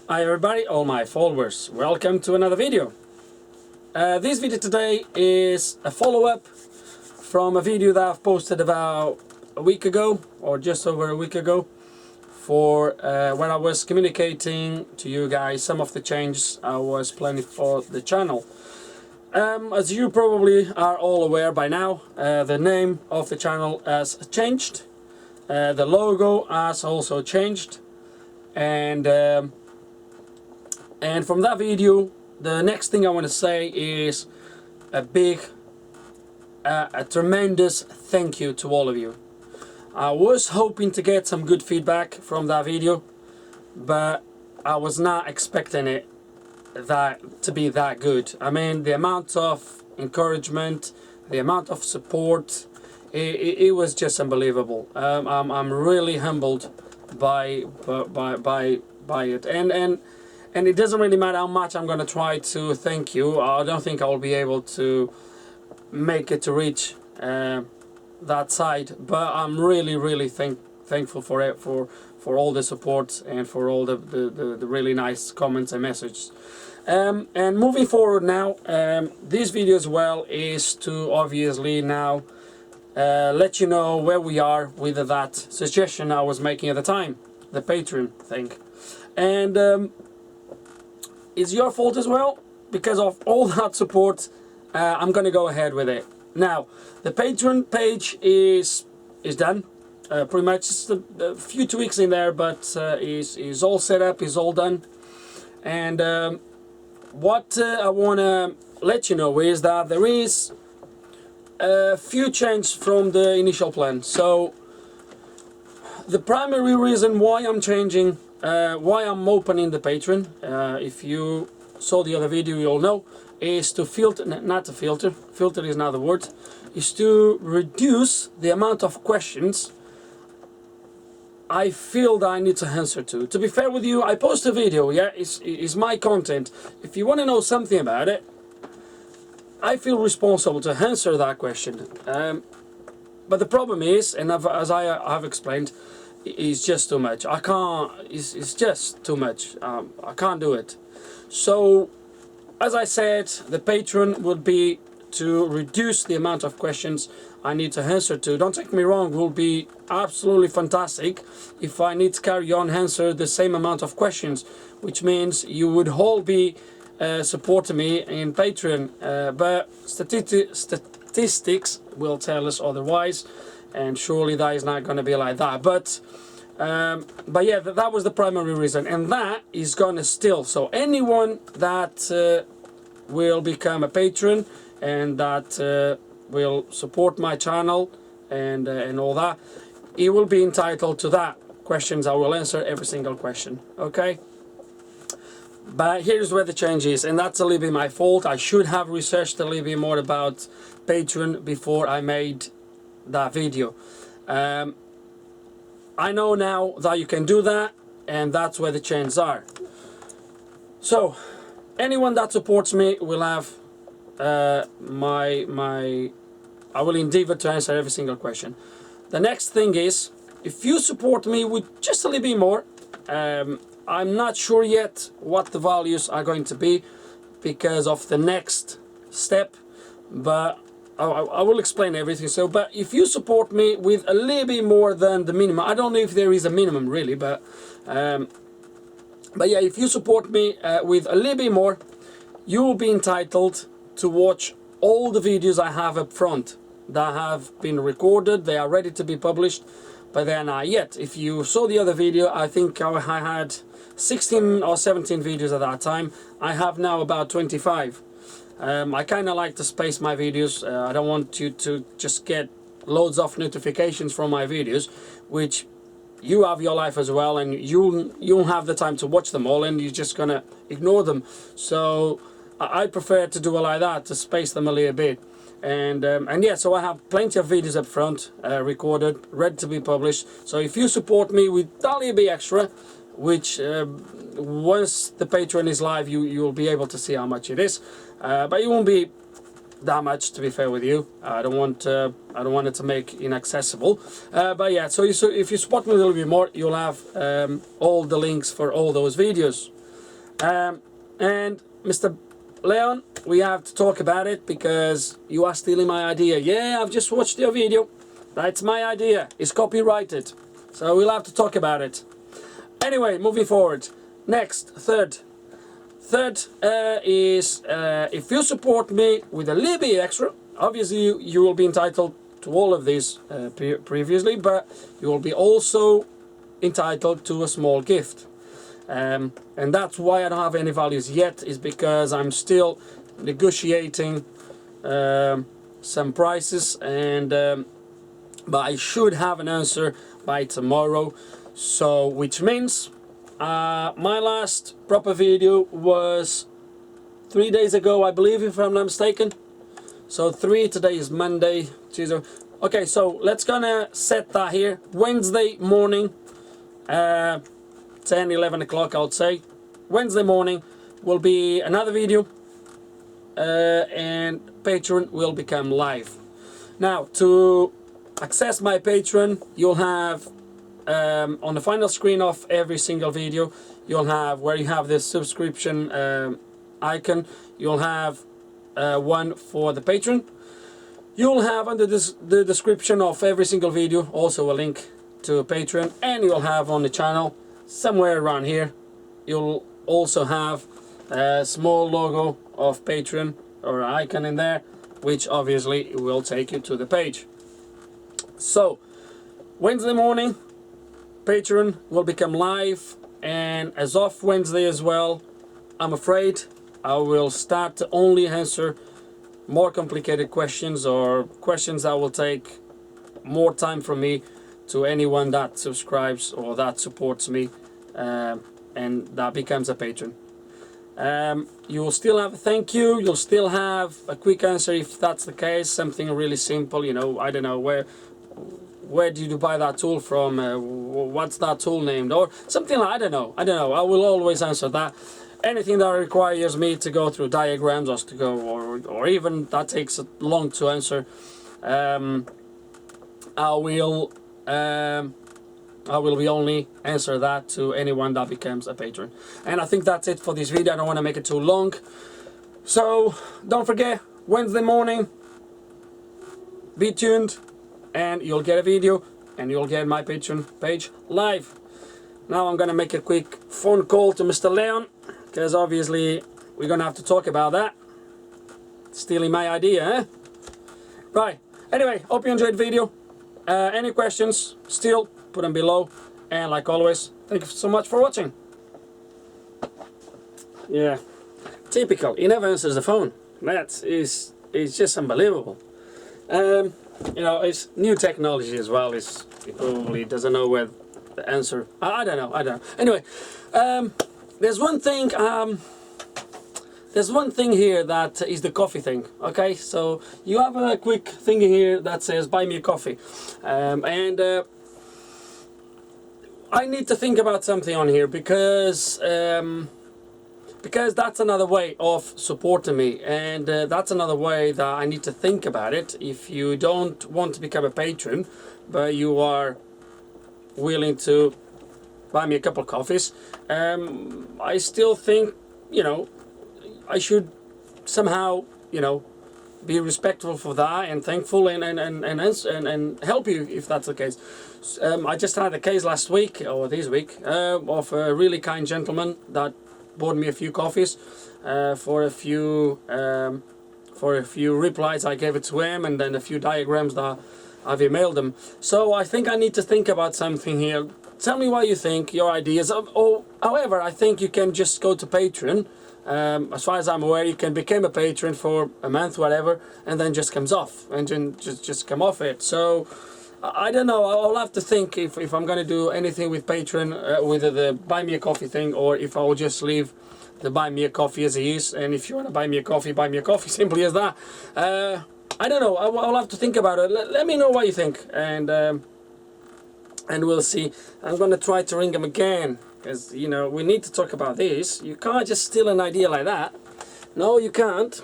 Hi everybody, all my followers, welcome to another video. This video today is a follow-up from a video that I've posted about a week ago, or just over a week ago, for when I was communicating to you guys some of the changes I was planning for the channel. As you probably are all aware by now, the name of the channel has changed, the logo has also changed, and from that video, the next thing I want to say is a tremendous thank you to all of you. I was hoping to get some good feedback from that video, but I was not expecting it to be that good. I mean, the amount of encouragement, the amount of support, it was just unbelievable. I'm really humbled by it, and it doesn't really matter how much I'm going to try to thank you. I don't think I will be able to make it to reach that side, but I'm really thankful for it, for all the support and for all the really nice comments and messages. And moving forward now, this video as well is to obviously now let you know where we are with that suggestion I was making at the time, the Patreon thing. And it's your fault as well, because of all that support. I'm gonna go ahead with it. Now, the Patreon page is done. Pretty much just a few tweaks in there, but is all set up, is all done. And what I wanna let you know is that there is a few changes from the initial plan. So the primary reason why I'm changing, why I'm opening the Patreon, if you saw the other video you'll know, is to filter, not to filter, filter is not the word, is to reduce the amount of questions I feel that I need to answer to. To be fair with you, I post a video, yeah, it's my content. If you want to know something about it, I feel responsible to answer that question. But the problem is, and as I have explained, it's just too much. I can't, it's just too much. I can't do it. So, as I said, the Patreon would be to reduce the amount of questions I need to answer to. Don't take me wrong, it will be absolutely fantastic if I need to carry on answer the same amount of questions, which means you would all be supporting me in Patreon. But statistics will tell us otherwise, and surely that is not going to be like that. But yeah, that was the primary reason, and that is gonna still. So anyone that will become a patron and that will support my channel and all that, he will be entitled to that questions. I will answer every single question, okay? But here's where the change is, and that's a little bit my fault. I should have researched a little bit more about Patreon before I made that video. I know now that you can do that, and that's where the changes are. So anyone that supports me will have I will endeavor to answer every single question. The next thing is, if you support me with just a little bit more, I'm not sure yet what the values are going to be because of the next step, but I will explain everything. So, but if you support me with a little bit more than the minimum, I don't know if there is a minimum really, but yeah, if you support me with a little bit more, you will be entitled to watch all the videos I have up front that have been recorded. They are ready to be published, but they are not yet. If you saw the other video, I think I had 16 or 17 videos at that time. I have now about 25. I kind of like to space my videos. I don't want you to just get loads of notifications from my videos, which you have your life as well, and you don't have the time to watch them all, and you're just gonna ignore them. So I prefer to do it like that, to space them a little bit. And yeah, so I have plenty of videos up front, recorded, ready to be published. So if you support me with a little bit extra, which once the Patreon is live, you'll be able to see how much it is, but it won't be that much, to be fair with you. I don't want it to make inaccessible, but yeah, so if you support me a little bit more, you'll have all the links for all those videos. And Mr. Leon, we have to talk about it because you are stealing my idea. Yeah, I've just watched your video. That's my idea. It's copyrighted. So we'll have to talk about it. Anyway, moving forward. Next, third is if you support me with a little bit extra, obviously you will be entitled to all of these previously, but you will be also entitled to a small gift. And that's why I don't have any values yet, is because I'm still negotiating some prices, and but I should have an answer by tomorrow. So which means my last proper video was 3 days ago, I believe, if I'm not mistaken. So today is Monday, Tuesday. Okay, so let's gonna set that here. Wednesday morning, 10, 11 o'clock, I would say. Wednesday morning will be another video, and Patreon will become live. Now, to access my Patreon, you'll have on the final screen of every single video, you'll have where you have this subscription icon, you'll have one for the Patreon. You'll have under the description of every single video also a link to Patreon, and you'll have on the channel somewhere around here you'll also have a small logo of Patreon or an icon in there, which obviously will take you to the page. So Wednesday morning Patreon will become live, and as of Wednesday as well, I'm afraid I will start to only answer more complicated questions, or questions that will take more time from me, to anyone that subscribes or that supports me and that becomes a patron. You will still have a thank you, you'll still have a quick answer if that's the case, something really simple, you know, I don't know, where did you buy that tool from, what's that tool named, or something like, I don't know, I will always answer that. Anything that requires me to go through diagrams or to go, or even that takes long to answer, I will be only answer that to anyone that becomes a patron. And I think that's it for this video. I don't want to make it too long. So don't forget, Wednesday morning, be tuned, and you'll get a video, and you'll get my Patreon page live. Now I'm gonna make a quick phone call to Mr. Leon, because obviously we're gonna have to talk about that. Stealing my idea, eh? Right. Anyway, hope you enjoyed the video. Any questions, still put them below. And like always, thank you so much for watching. Yeah, typical. He never answers the phone. That is just unbelievable. You know, it's new technology as well. He probably doesn't know where the answer. I don't know. Anyway, there's one thing. There's one thing here that is the coffee thing. Okay, so you have a quick thing here that says "Buy me a coffee," and I need to think about something on here because that's another way of supporting me, and that's another way that I need to think about it. If you don't want to become a patron, but you are willing to buy me a couple of coffees, I still think, you know, I should somehow, you know, be respectful for that and thankful and help you if that's the case. I just had a case last week, or this week, of a really kind gentleman that bought me a few coffees for a few replies I gave it to him, and then a few diagrams that I've emailed him. So I think I need to think about something here. Tell me what you think, your ideas. Or however, I think you can just go to Patreon. As far as I'm aware, you can become a patron for a month, whatever, and then just comes off, and then just come off it. So I don't know. I'll have to think if I'm gonna do anything with Patreon, with the buy me a coffee thing, or if I'll just leave the buy me a coffee as it is. And if you wanna buy me a coffee, simply as that. I don't know. I'll have to think about it. Let me know what you think, and we'll see. I'm gonna try to ring him again. Because, you know, we need to talk about this. You can't just steal an idea like that. No, you can't.